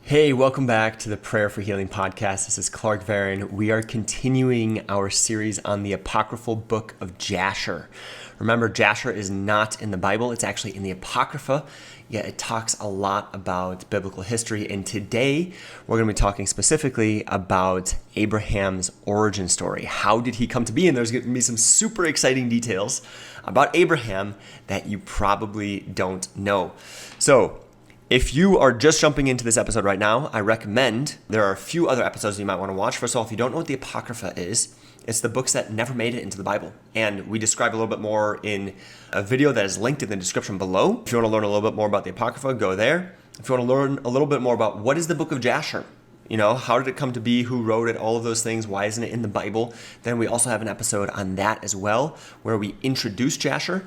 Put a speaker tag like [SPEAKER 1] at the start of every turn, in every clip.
[SPEAKER 1] Hey, welcome back to the Prayer for Healing podcast. This is Clark Varon. We are continuing our series on the apocryphal Book of Jasher. Remember, Jasher is not in the Bible. It's actually in the Apocrypha, yet it talks a lot about biblical history. And today, we're going to be talking specifically about Abraham's origin story. How did he come to be? And there's going to be some super exciting details about Abraham that you probably don't know. So, if you are just jumping into this episode right now, I recommend there are a few other episodes you might want to watch. First of all, if you don't know what the Apocrypha is, it's the books that never made it into the Bible. And we describe a little bit more in a video that is linked in the description below. If you want to learn a little bit more about the Apocrypha, go there. If you want to learn a little bit more about what is the Book of Jasher, how did it come to be, who wrote it, all of those things, why isn't it in the Bible, then we also have an episode on that as well, where we introduce Jasher.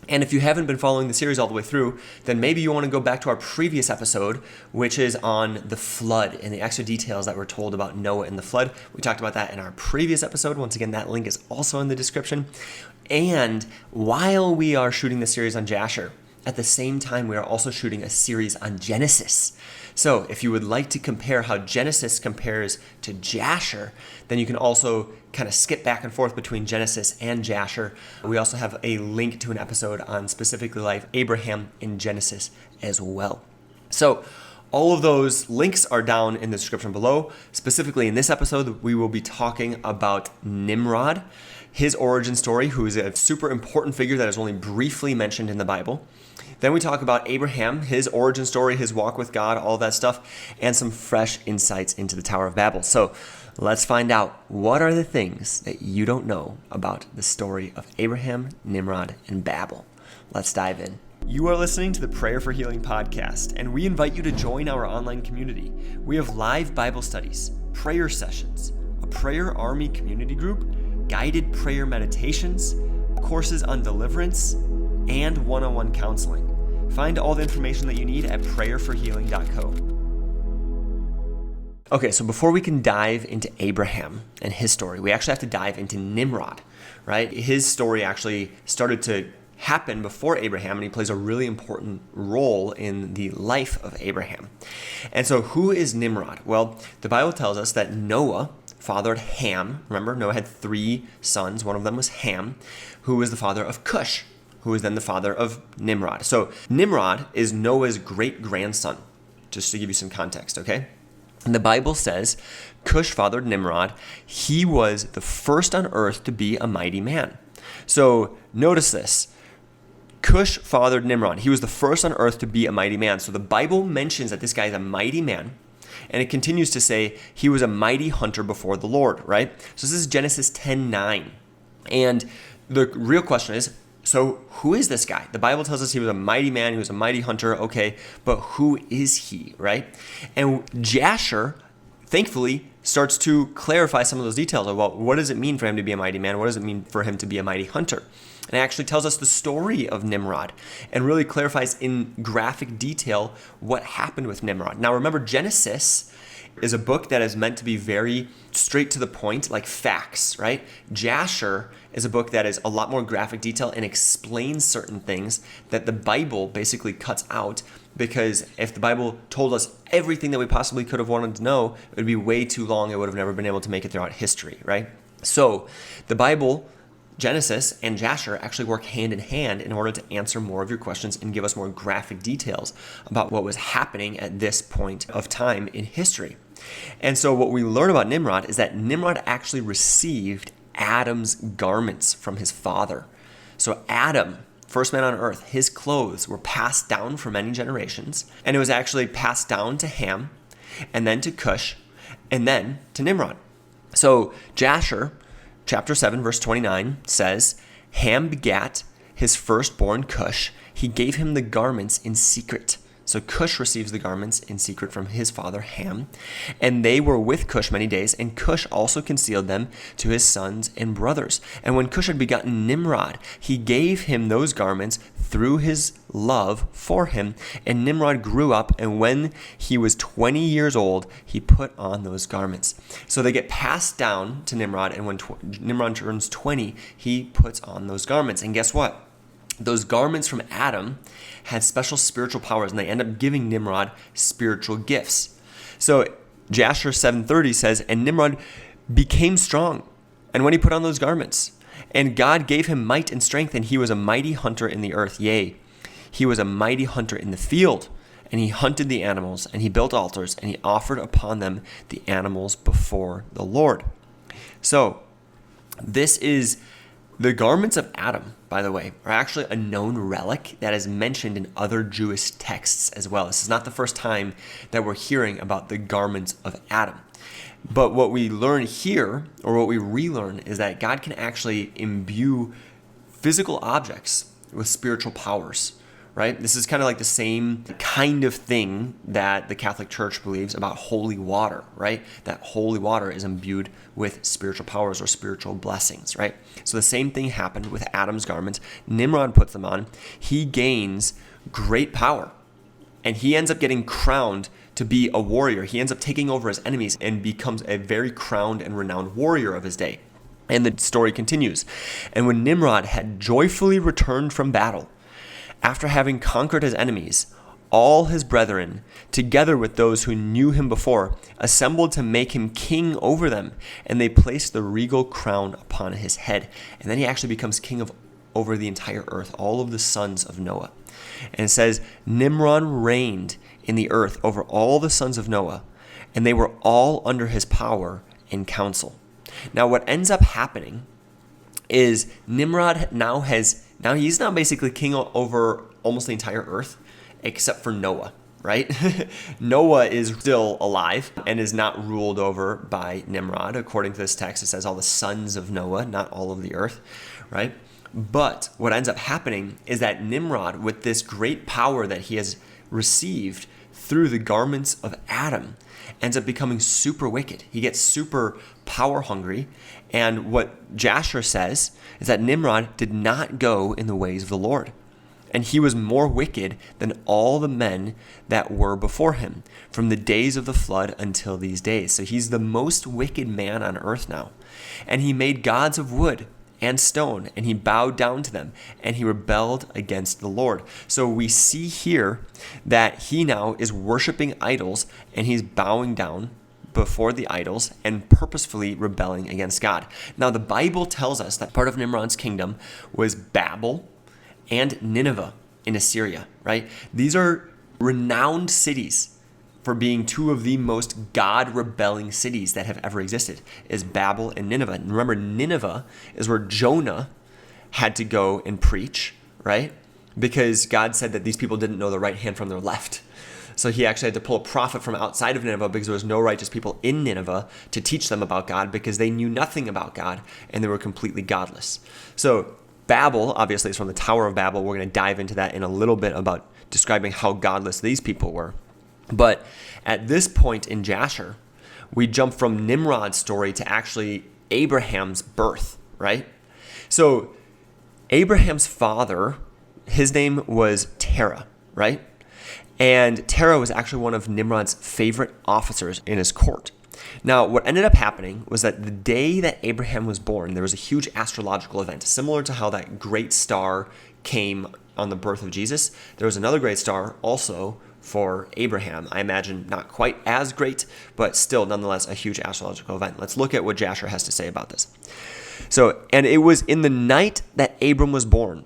[SPEAKER 1] And if you haven't been following the series all the way through, then maybe you want to go back to our previous episode, which is on the flood and the extra details that were told about Noah and the flood. We talked about that in our previous episode. Once again, that link is also in the description. And while we are shooting the series on Jasher, at the same time, we are also shooting a series on Genesis. So if you would like to compare how Genesis compares to Jasher, then you can also kind of skip back and forth between Genesis and Jasher. We also have a link to an episode on specifically like Abraham in Genesis as well. So all of those links are down in the description below. Specifically in this episode, we will be talking about Nimrod, his origin story, who is a super important figure that is only briefly mentioned in the Bible. Then we talk about Abraham, his origin story, his walk with God, all that stuff, and some fresh insights into the Tower of Babel. So let's find out, what are the things that you don't know about the story of Abraham, Nimrod, and Babel? Let's dive in. You are listening to the Prayer for Healing podcast, and we invite you to join our online community. We have live Bible studies, prayer sessions, a prayer army community group, guided prayer meditations, courses on deliverance, and one-on-one counseling. Find all the information that you need at prayerforhealing.co. Okay, so before we can dive into Abraham and his story, we actually have to dive into Nimrod, right? His story actually started to happen before Abraham, and he plays a really important role in the life of Abraham. And so who is Nimrod? Well, the Bible tells us that Noah fathered Ham. Remember, Noah had 3 sons. One of them was Ham, who was the father of Cush, who was then the father of Nimrod. So Nimrod is Noah's great-grandson, just to give you some context, okay? And the Bible says Cush fathered Nimrod. He was the first on earth to be a mighty man. So notice this. Cush fathered Nimrod. He was the first on earth to be a mighty man. So the Bible mentions that this guy is a mighty man. And it continues to say he was a mighty hunter before the Lord, right? So this is Genesis 10:9. And the real question is, so who is this guy? The Bible tells us he was a mighty man, he was a mighty hunter, okay, but who is he, right? And Jasher, thankfully, starts to clarify some of those details about what does it mean for him to be a mighty man? What does it mean for him to be a mighty hunter? And it actually tells us the story of Nimrod and really clarifies in graphic detail what happened with Nimrod. Now remember, Genesis is a book that is meant to be very straight to the point, like facts, right? Jasher is a book that is a lot more graphic detail and explains certain things that the Bible basically cuts out, because if the Bible told us everything that we possibly could have wanted to know, it would be way too long. It would have never been able to make it throughout history, right? So the Bible, Genesis and Jasher actually work hand in hand in order to answer more of your questions and give us more graphic details about what was happening at this point of time in history. And so what we learn about Nimrod is that Nimrod actually received Adam's garments from his father. So Adam, first man on earth, his clothes were passed down for many generations, and it was actually passed down to Ham, and then to Cush, and then to Nimrod. So Jasher, chapter 7, verse 29 says, Ham begat his firstborn Cush. He gave him the garments in secret. So Cush receives the garments in secret from his father Ham. And they were with Cush many days, and Cush also concealed them to his sons and brothers. And when Cush had begotten Nimrod, he gave him those garments through his love for him. And Nimrod grew up, and when he was 20 years old, he put on those garments. So they get passed down to Nimrod, and when Nimrod turns 20, he puts on those garments. And guess what? Those garments from Adam had special spiritual powers, and they end up giving Nimrod spiritual gifts. So Jasher 7:30 says, and Nimrod became strong, and when he put on those garments, and God gave him might and strength, and he was a mighty hunter in the earth. Yea, he was a mighty hunter in the field, and he hunted the animals, and he built altars, and he offered upon them the animals before the Lord. So this is the garments of Adam, by the way, are actually a known relic that is mentioned in other Jewish texts as well. This is not the first time that we're hearing about the garments of Adam. But what we learn here, or what we relearn, is that God can actually imbue physical objects with spiritual powers, right? This is kind of like the same kind of thing that the Catholic Church believes about holy water, right? That holy water is imbued with spiritual powers or spiritual blessings, right? So the same thing happened with Adam's garments. Nimrod puts them on. He gains great power, and he ends up getting crowned to be a warrior. He ends up taking over his enemies and becomes a very crowned and renowned warrior of his day. And the story continues. And when Nimrod had joyfully returned from battle, after having conquered his enemies, all his brethren, together with those who knew him before, assembled to make him king over them, and they placed the regal crown upon his head. And then he actually becomes king over the entire earth, all of the sons of Noah. And it says, Nimrod reigned in the earth over all the sons of Noah, and they were all under his power and counsel. Now what ends up happening is Nimrod he's now basically king over almost the entire earth, except for Noah, right? Noah is still alive and is not ruled over by Nimrod. According to this text, it says all the sons of Noah, not all of the earth, right? But what ends up happening is that Nimrod, with this great power that he has received through the garments of Adam, ends up becoming super wicked. He gets super power hungry. And what Jasher says is that Nimrod did not go in the ways of the Lord. And he was more wicked than all the men that were before him, from the days of the flood until these days. So he's the most wicked man on earth now. And he made gods of wood and stone, and he bowed down to them, and he rebelled against the Lord. So we see here that he now is worshiping idols, and he's bowing down before the idols and purposefully rebelling against God. Now the Bible tells us that part of Nimrod's kingdom was Babel and Nineveh in Assyria, right? These are renowned cities for being two of the most God-rebelling cities that have ever existed, is Babel and Nineveh. And remember, Nineveh is where Jonah had to go and preach, right? Because God said that these people didn't know the right hand from their left. So he actually had to pull a prophet from outside of Nineveh because there was no righteous people in Nineveh to teach them about God because they knew nothing about God and they were completely godless. So Babel, obviously, is from the Tower of Babel. We're going to dive into that in a little bit about describing how godless these people were. But at this point in Jasher, we jump from Nimrod's story to actually Abraham's birth, right? So Abraham's father, his name was Terah, right? And Terah was actually one of Nimrod's favorite officers in his court. Now, what ended up happening was that the day that Abraham was born, there was a huge astrological event, similar to how that great star came on the birth of Jesus. There was another great star also for Abraham. I imagine not quite as great, but still nonetheless a huge astrological event. Let's look at what Jasher has to say about this. So, and it was in the night that Abram was born,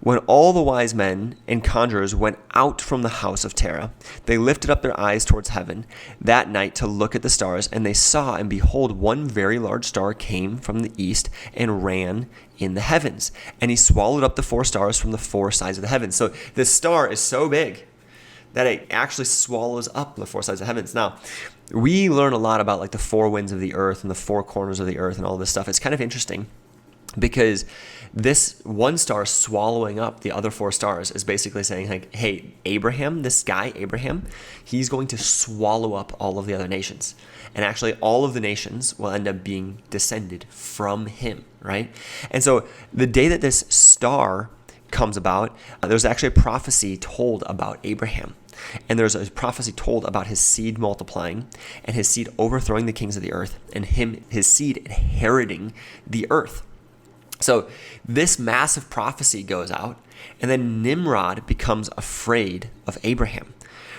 [SPEAKER 1] when all the wise men and conjurers went out from the house of Terah, they lifted up their eyes towards heaven that night to look at the stars, and they saw, and behold, one very large star came from the east and ran in the heavens. And he swallowed up the 4 stars from the 4 sides of the heavens. So this star is so big that it actually swallows up the 4 sides of the heavens. Now, we learn a lot about like the 4 winds of the earth and the 4 corners of the earth and all this stuff. It's kind of interesting because this one star swallowing up the other 4 stars is basically saying, like, hey, Abraham, this guy, Abraham, he's going to swallow up all of the other nations. And actually all of the nations will end up being descended from him, right? And so the day that this star comes about, there's actually a prophecy told about Abraham. And there's a prophecy told about his seed multiplying and his seed overthrowing the kings of the earth and his seed inheriting the earth. So this massive prophecy goes out, and then Nimrod becomes afraid of Abraham,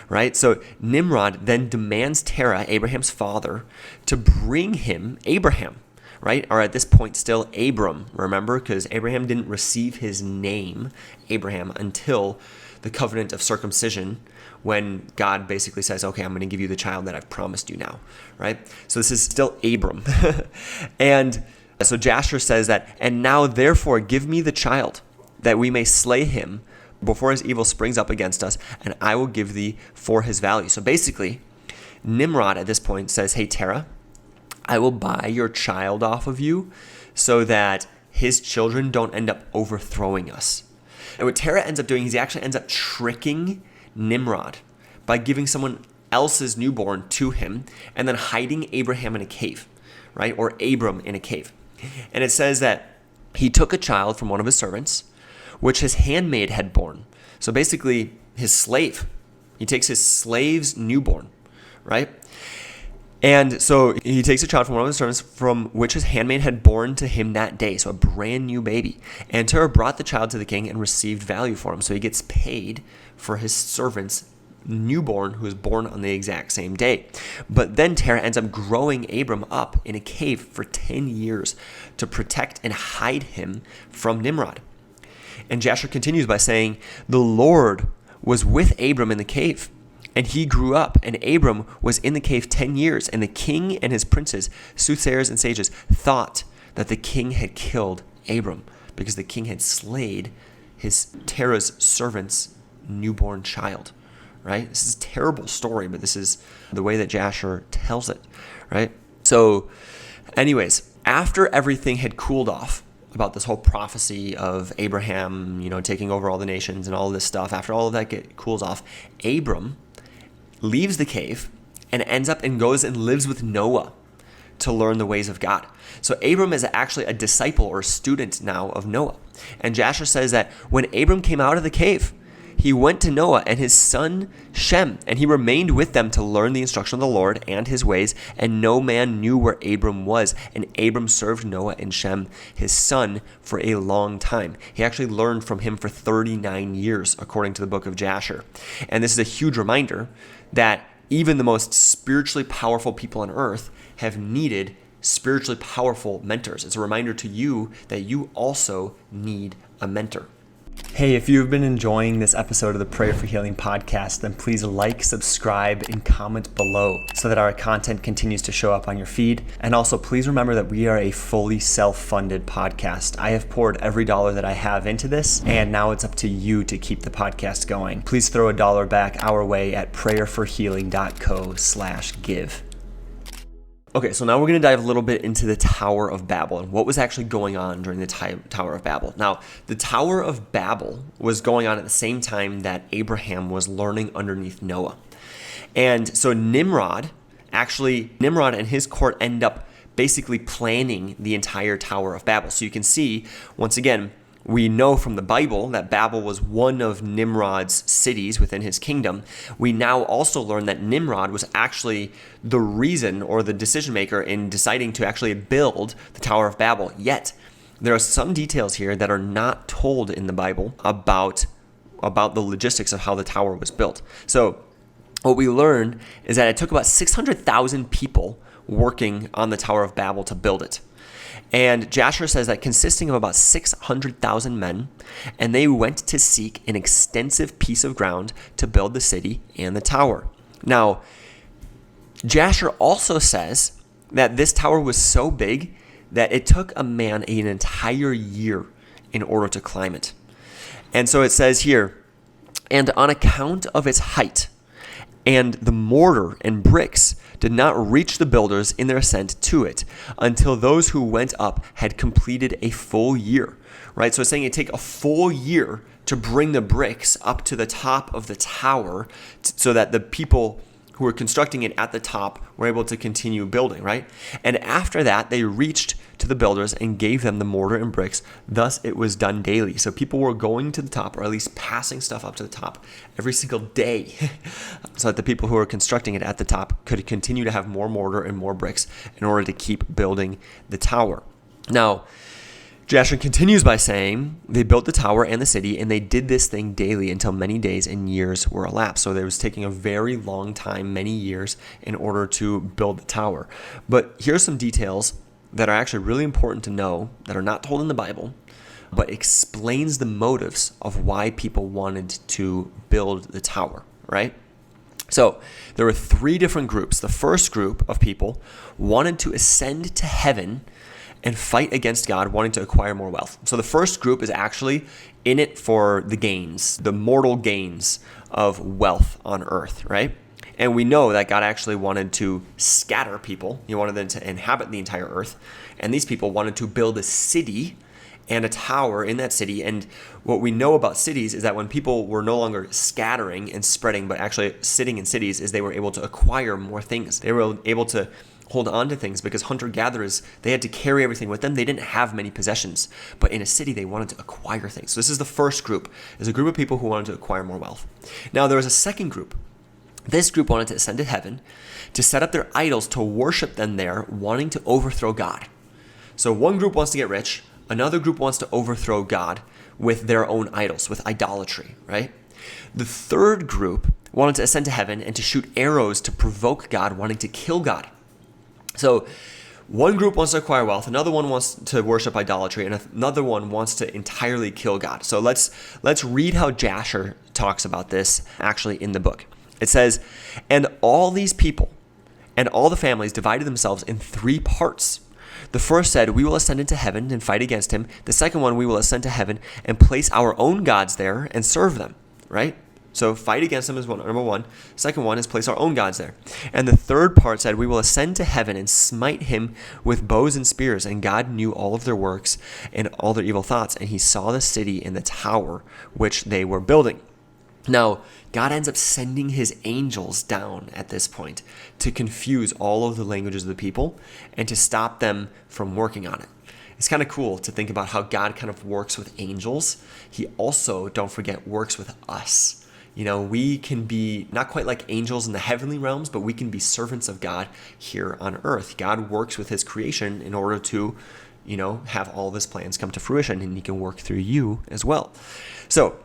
[SPEAKER 1] right? So Nimrod then demands Terah, Abraham's father, to bring him Abraham, right? Or at this point still Abram, remember? Because Abraham didn't receive his name, Abraham, until the covenant of circumcision, when God basically says, okay, I'm going to give you the child that I've promised you now, right? So this is still Abram. And so Jasher says that, and now therefore give me the child, that we may slay him before his evil springs up against us, and I will give thee for his value. So basically, Nimrod at this point says, hey, Terah, I will buy your child off of you so that his children don't end up overthrowing us. And what Terah ends up doing is he actually ends up tricking Nimrod by giving someone else's newborn to him and then hiding Abraham in a cave, right? Or Abram in a cave. And it says that he took a child from one of his servants, which his handmaid had borne. So basically, his slave. He takes his slave's newborn, right? And so he takes a child from one of his servants from which his handmaid had born to him that day. So a brand new baby. And Terah brought the child to the king and received value for him. So he gets paid for his servant's newborn who was born on the exact same day. But then Terah ends up growing Abram up in a cave for 10 years to protect and hide him from Nimrod. And Jasher continues by saying, the Lord was with Abram in the cave. And he grew up, and Abram was in the cave 10 years, and the king and his princes, soothsayers and sages, thought that the king had killed Abram, because the king had slayed Terah's servant's newborn child, right? This is a terrible story, but this is the way that Jasher tells it, right? So anyways, after everything had cooled off about this whole prophecy of Abraham, taking over all the nations and all of this stuff, after all of that cools off, Abram leaves the cave and ends up and goes and lives with Noah to learn the ways of God. So Abram is actually a disciple or a student now of Noah. And Jasher says that when Abram came out of the cave, he went to Noah and his son Shem, and he remained with them to learn the instruction of the Lord and his ways, and no man knew where Abram was. And Abram served Noah and Shem, his son, for a long time. He actually learned from him for 39 years, according to the Book of Jasher. And this is a huge reminder that even the most spiritually powerful people on earth have needed spiritually powerful mentors. It's a reminder to you that you also need a mentor. Hey, if you've been enjoying this episode of the Prayer for Healing podcast, then please like, subscribe, and comment below so that our content continues to show up on your feed. And also, please remember that we are a fully self-funded podcast. I have poured every dollar that I have into this, and now it's up to you to keep the podcast going. Please throw $1 back our way at prayerforhealing.co/give. Okay, so now we're going to dive a little bit into the Tower of Babel and what was actually going on during the Tower of Babel. Now, the Tower of Babel was going on at the same time that Abraham was learning underneath Noah. And so Nimrod and his court end up basically planning the entire Tower of Babel. So you can see, once again, we know from the Bible that Babel was one of Nimrod's cities within his kingdom. We now also learn that Nimrod was actually the reason or the decision maker in deciding to actually build the Tower of Babel. Yet, there are some details here that are not told in the Bible about the logistics of how the tower was built. So, what we learn is that it took about 600,000 people working on the Tower of Babel to build it. And Jasher says that consisting of about 600,000 men, and they went to seek an extensive piece of ground to build the city and the tower. Now, Jasher also says that this tower was so big that it took a man an entire year in order to climb it. And so it says here, and on account of its height, and the mortar and bricks did not reach the builders in their ascent to it until those who went up had completed a full year, right? So it's saying it'd take a full year to bring the bricks up to the top of the tower so that the people who were constructing it at the top were able to continue building, right? And after that, they reached to the builders and gave them the mortar and bricks. Thus, it was done daily. So people were going to the top, or at least passing stuff up to the top every single day so that the people who were constructing it at the top could continue to have more mortar and more bricks in order to keep building the tower. Now, Jasher continues by saying, they built the tower and the city, and they did this thing daily until many days and years were elapsed. So it was taking a very long time, many years, in order to build the tower. But here's some details that are actually really important to know that are not told in the Bible, but explains the motives of why people wanted to build the tower, right? So there were three different groups. The first group of people wanted to ascend to heaven and fight against God, wanting to acquire more wealth. So the first group is actually in it for the gains, the mortal gains of wealth on earth, right? And we know that God actually wanted to scatter people. He wanted them to inhabit the entire earth. And these people wanted to build a city and a tower in that city. And what we know about cities is that when people were no longer scattering and spreading, but actually sitting in cities, is they were able to acquire more things. They were able to hold on to things because hunter-gatherers, they had to carry everything with them. They didn't have many possessions. But in a city, they wanted to acquire things. So this is the first group. There's a group of people who wanted to acquire more wealth. Now, there was a second group. This group wanted to ascend to heaven, to set up their idols, to worship them there, wanting to overthrow God. So one group wants to get rich. Another group wants to overthrow God with their own idols, with idolatry, right? The third group wanted to ascend to heaven and to shoot arrows to provoke God, wanting to kill God. So one group wants to acquire wealth, another one wants to worship idolatry, and another one wants to entirely kill God. So let's read how Jasher talks about this actually in the book. It says, and all these people and all the families divided themselves in three parts. The first said, we will ascend into heaven and fight against him. The second one, we will ascend to heaven and place our own gods there and serve them, right? So fight against them is number one. Second one is place our own gods there. And the third part said, we will ascend to heaven and smite him with bows and spears. And God knew all of their works and all their evil thoughts. And he saw the city and the tower which they were building. Now, God ends up sending his angels down at this point to confuse all of the languages of the people and to stop them from working on it. It's kind of cool to think about how God kind of works with angels. He also, don't forget, works with us. You know, we can be not quite like angels in the heavenly realms, but we can be servants of God here on earth. God works with his creation in order to, have all of his plans come to fruition, and he can work through you as well. So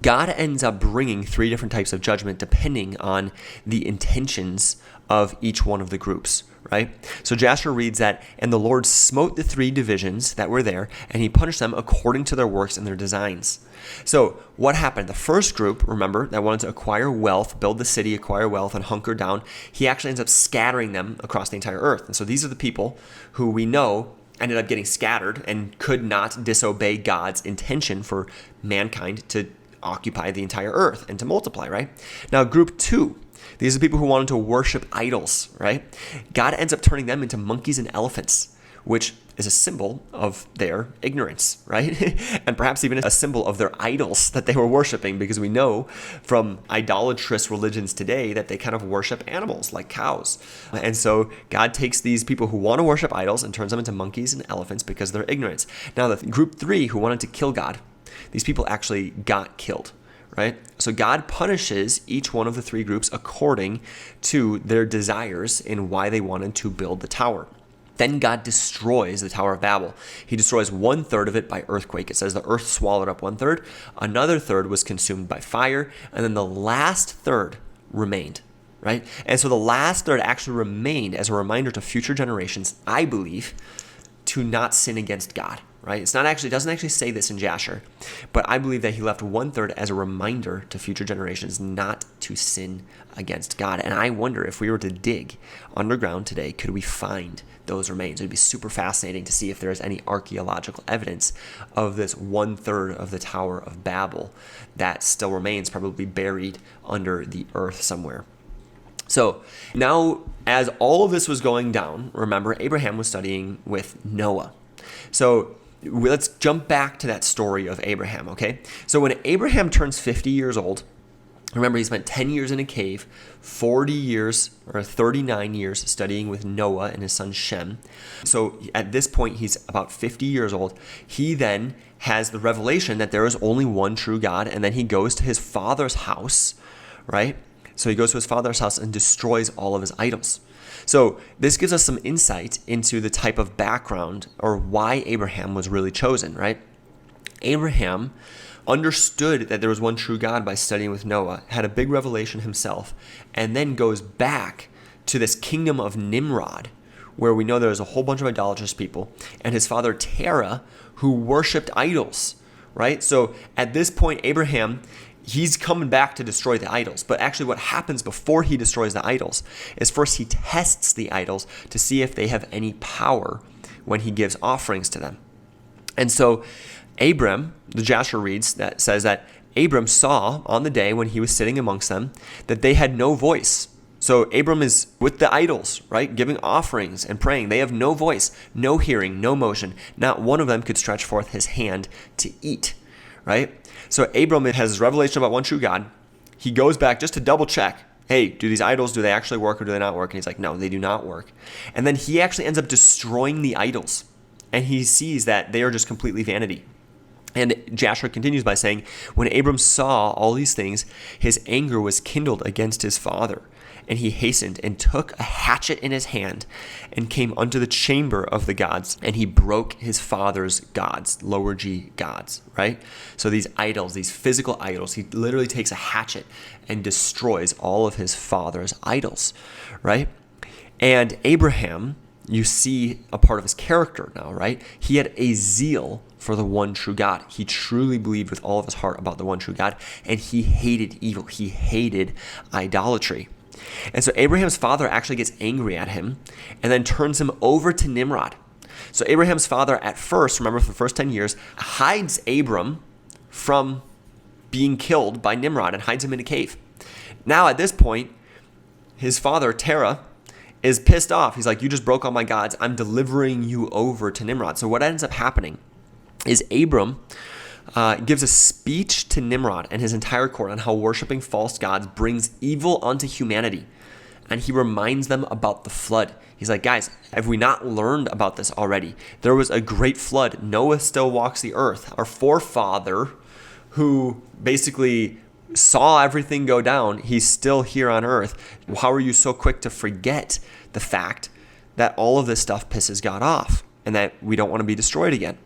[SPEAKER 1] God ends up bringing three different types of judgment depending on the intentions of each one of the groups, right? So Jasher reads that, and the Lord smote the three divisions that were there, and he punished them according to their works and their designs. So what happened? The first group, remember, that wanted to acquire wealth, build the city, acquire wealth, and hunker down, he actually ends up scattering them across the entire earth. And so these are the people who we know ended up getting scattered and could not disobey God's intention for mankind to occupy the entire earth and to multiply, right? Now, group two, these are people who wanted to worship idols, right? God ends up turning them into monkeys and elephants, which is a symbol of their ignorance, right? And perhaps even a symbol of their idols that they were worshiping, because we know from idolatrous religions today that they kind of worship animals like cows. And so God takes these people who want to worship idols and turns them into monkeys and elephants because of their ignorance. Now, the group three who wanted to kill God, these people actually got killed, right? So God punishes each one of the three groups according to their desires in why they wanted to build the tower. Then God destroys the Tower of Babel. He destroys 1/3 of it by earthquake. It says the earth swallowed up 1/3, another third was consumed by fire, and then the last third remained, right? And so the last third actually remained as a reminder to future generations, I believe, to not sin against God, right? It doesn't actually say this in Jasher, but I believe that he left 1/3 as a reminder to future generations not to sin against God. And I wonder if we were to dig underground today, could we find those remains? It'd be super fascinating to see if there is any archaeological evidence of this 1/3 of the Tower of Babel that still remains, probably buried under the earth somewhere. So now, as all of this was going down, remember, Abraham was studying with Noah. So let's jump back to that story of Abraham, okay? So when Abraham turns 50 years old, remember, he spent 10 years in a cave, 40 years or 39 years studying with Noah and his son Shem. So at this point, he's about 50 years old. He then has the revelation that there is only one true God, and then he goes to his father's house, right? So he goes to his father's house and destroys all of his idols. So this gives us some insight into the type of background or why Abraham was really chosen, right? Abraham understood that there was one true God by studying with Noah, had a big revelation himself, and then goes back to this kingdom of Nimrod, where we know there's a whole bunch of idolatrous people, and his father Terah, who worshipped idols, right? So at this point, Abraham, he's coming back to destroy the idols. But actually what happens before he destroys the idols is first he tests the idols to see if they have any power when he gives offerings to them. And so Abram, the Jasher reads, that says that Abram saw on the day when he was sitting amongst them that they had no voice. So Abram is with the idols, right? Giving offerings and praying. They have no voice, no hearing, no motion. Not one of them could stretch forth his hand to eat, right? So Abram has this revelation about one true God. He goes back just to double check. Hey, do these idols, do they actually work or do they not work? And he's like, no, they do not work. And then he actually ends up destroying the idols. And he sees that they are just completely vanity. And Jasher continues by saying, when Abram saw all these things, his anger was kindled against his father. And he hastened and took a hatchet in his hand and came unto the chamber of the gods. And he broke his father's gods, lower G gods, right? So these idols, these physical idols, he literally takes a hatchet and destroys all of his father's idols, right? And Abraham, you see a part of his character now, right? He had a zeal for the one true God. He truly believed with all of his heart about the one true God, and he hated evil. He hated idolatry. And so Abraham's father actually gets angry at him and then turns him over to Nimrod. So Abraham's father at first, remember for the first 10 years, hides Abram from being killed by Nimrod and hides him in a cave. Now at this point, his father, Terah, is pissed off. He's like, you just broke all my gods. I'm delivering you over to Nimrod. So what ends up happening is Abram gives a speech to Nimrod and his entire court on how worshiping false gods brings evil onto humanity. And he reminds them about the flood. He's like, guys, have we not learned about this already? There was a great flood. Noah still walks the earth. Our forefather, who basically saw everything go down, he's still here on earth. How are you so quick to forget the fact that all of this stuff pisses God off and that we don't want to be destroyed again?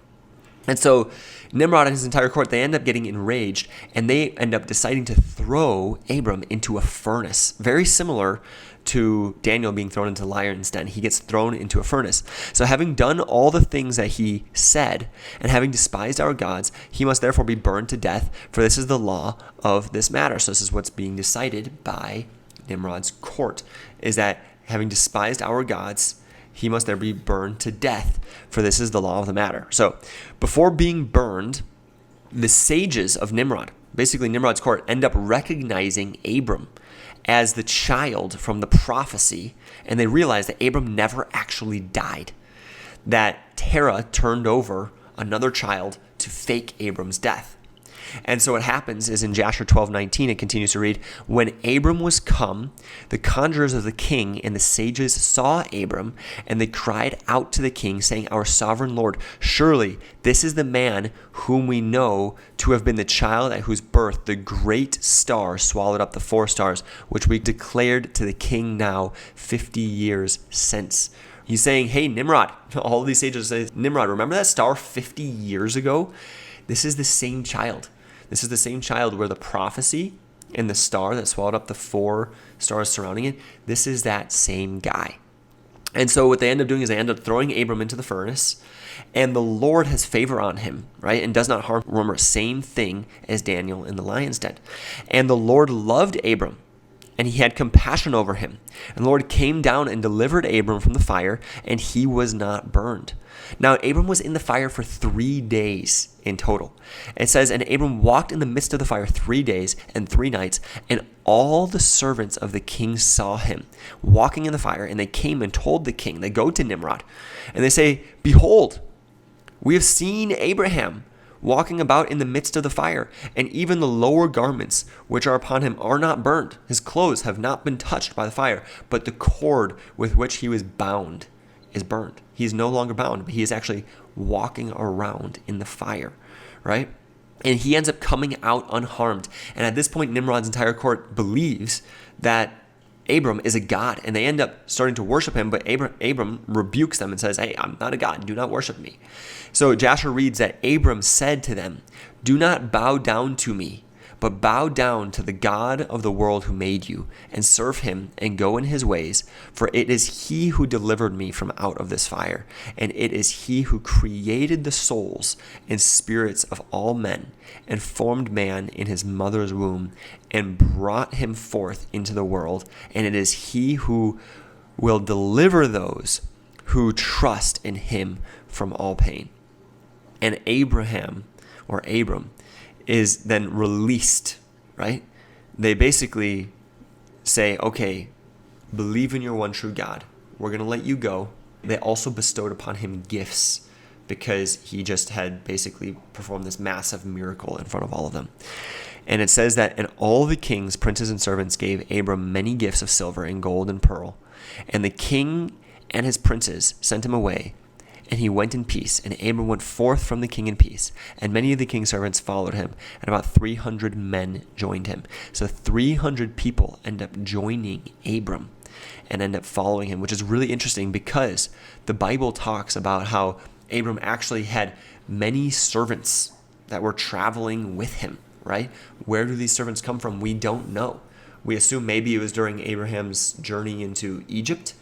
[SPEAKER 1] And so Nimrod and his entire court, they end up getting enraged and they end up deciding to throw Abram into a furnace, very similar to Daniel being thrown into the lion's den. He gets thrown into a furnace. So having done all the things that he said and having despised our gods, he must therefore be burned to death, for this is the law of this matter. So this is what's being decided by Nimrod's court, is that having despised our gods, he must there be burned to death, for this is the law of the matter. So before being burned, the sages of Nimrod, basically Nimrod's court, end up recognizing Abram as the child from the prophecy, and they realize that Abram never actually died, that Terah turned over another child to fake Abram's death. And so what happens is in Jasher 12:19, it continues to read, when Abram was come, the conjurers of the king and the sages saw Abram, and they cried out to the king, saying, our sovereign Lord, surely this is the man whom we know to have been the child at whose birth the great star swallowed up the 4 stars, which we declared to the king now 50 years since. He's saying, hey, Nimrod, all of these sages say, Nimrod, remember that star 50 years ago? This is the same child. This is the same child where the prophecy and the star that swallowed up the 4 stars surrounding it, this is that same guy. And so what they end up doing is they end up throwing Abram into the furnace, and the Lord has favor on him, right? And does not harm. Remember, same thing as Daniel in the lion's den. And the Lord loved Abram, and he had compassion over him. And the Lord came down and delivered Abram from the fire, and he was not burned. Now, Abram was in the fire for 3 days in total. It says, and Abram walked in the midst of the fire 3 days and 3 nights, and all the servants of the king saw him walking in the fire, and they came and told the king. They go to Nimrod, and they say, behold, we have seen Abraham walking about in the midst of the fire, and even the lower garments which are upon him are not burned. His clothes have not been touched by the fire, but the cord with which he was bound is burned. He is no longer bound, but he is actually walking around in the fire, right? And he ends up coming out unharmed. And at this point, Nimrod's entire court believes that Abram is a god, and they end up starting to worship him, but Abram rebukes them and says, hey, I'm not a god, do not worship me. So Jasher reads that Abram said to them, do not bow down to me, but bow down to the God of the world who made you, and serve him and go in his ways, for it is he who delivered me from out of this fire, and it is he who created the souls and spirits of all men, and formed man in his mother's womb, and brought him forth into the world, and it is he who will deliver those who trust in him from all pain. And Abram is then released, right? They basically say, okay, believe in your one true God. We're going to let you go. They also bestowed upon him gifts because he just had basically performed this massive miracle in front of all of them. And it says that, and all the kings, princes, and servants gave Abram many gifts of silver and gold and pearl. And the king and his princes sent him away, and he went in peace, and Abram went forth from the king in peace. And many of the king's servants followed him, and about 300 men joined him. So 300 people end up joining Abram and end up following him, which is really interesting because the Bible talks about how Abram actually had many servants that were traveling with him, right? Where do these servants come from? We don't know. We assume maybe it was during Abraham's journey into Egypt,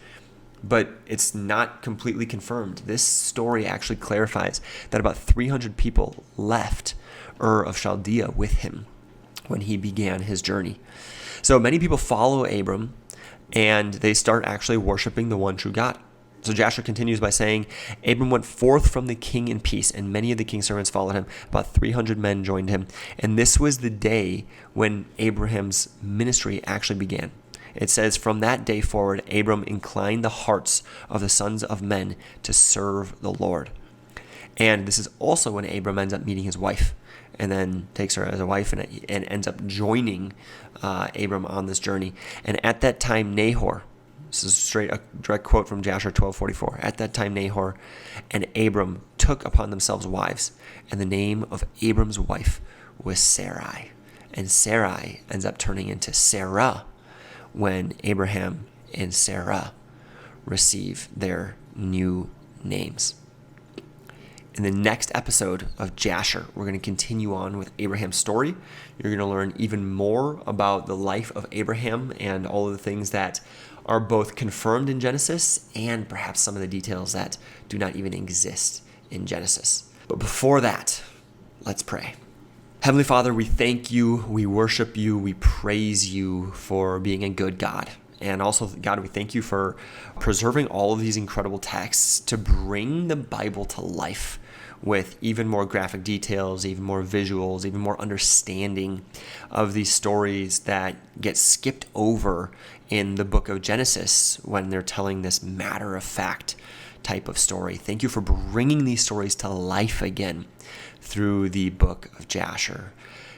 [SPEAKER 1] but it's not completely confirmed. This story actually clarifies that about 300 people left Ur of Chaldea with him when he began his journey. So many people follow Abram, and they start actually worshiping the one true God. So Jasher continues by saying, Abram went forth from the king in peace, and many of the king's servants followed him. About 300 men joined him. And this was the day when Abraham's ministry actually began. It says, from that day forward, Abram inclined the hearts of the sons of men to serve the Lord. And this is also when Abram ends up meeting his wife, and then takes her as a wife, and ends up joining Abram on this journey. And at that time, Nahor, this is a direct quote from Jasher 12:44. At that time, Nahor and Abram took upon themselves wives, and the name of Abram's wife was Sarai. And Sarai ends up turning into Sarah when Abraham and Sarah receive their new names. In the next episode of Jasher, we're going to continue on with Abraham's story. You're going to learn even more about the life of Abraham and all of the things that are both confirmed in Genesis and perhaps some of the details that do not even exist in Genesis. But before that, let's pray. Heavenly Father, we thank you, we worship you, we praise you for being a good God. And also, God, we thank you for preserving all of these incredible texts to bring the Bible to life with even more graphic details, even more visuals, even more understanding of these stories that get skipped over in the book of Genesis when they're telling this matter-of-fact type of story. Thank you for bringing these stories to life again through the book of Jasher.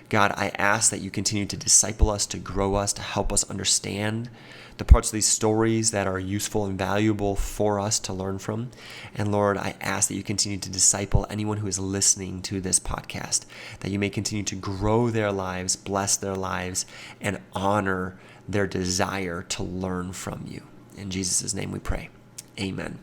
[SPEAKER 1] God, I ask that you continue to disciple us, to grow us, to help us understand the parts of these stories that are useful and valuable for us to learn from. And Lord, I ask that you continue to disciple anyone who is listening to this podcast, that you may continue to grow their lives, bless their lives, and honor their desire to learn from you. In Jesus' name we pray. Amen.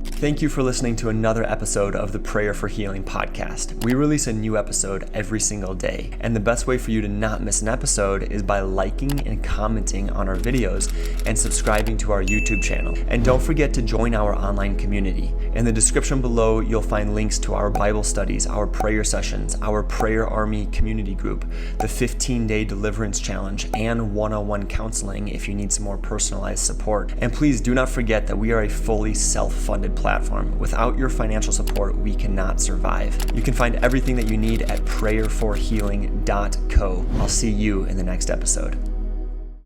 [SPEAKER 1] Thank you for listening to another episode of the Prayer for Healing podcast. We release a new episode every single day, and the best way for you to not miss an episode is by liking and commenting on our videos and subscribing to our YouTube channel. And don't forget to join our online community. In the description below, you'll find links to our Bible studies, our prayer sessions, our Prayer Army community group, the 15-day deliverance challenge, and one-on-one counseling if you need some more personalized support. And please do not forget that we are a fully self-funded platform. Without your financial support, we cannot survive. You can find everything that you need at prayerforhealing.co. I'll see you in the next episode.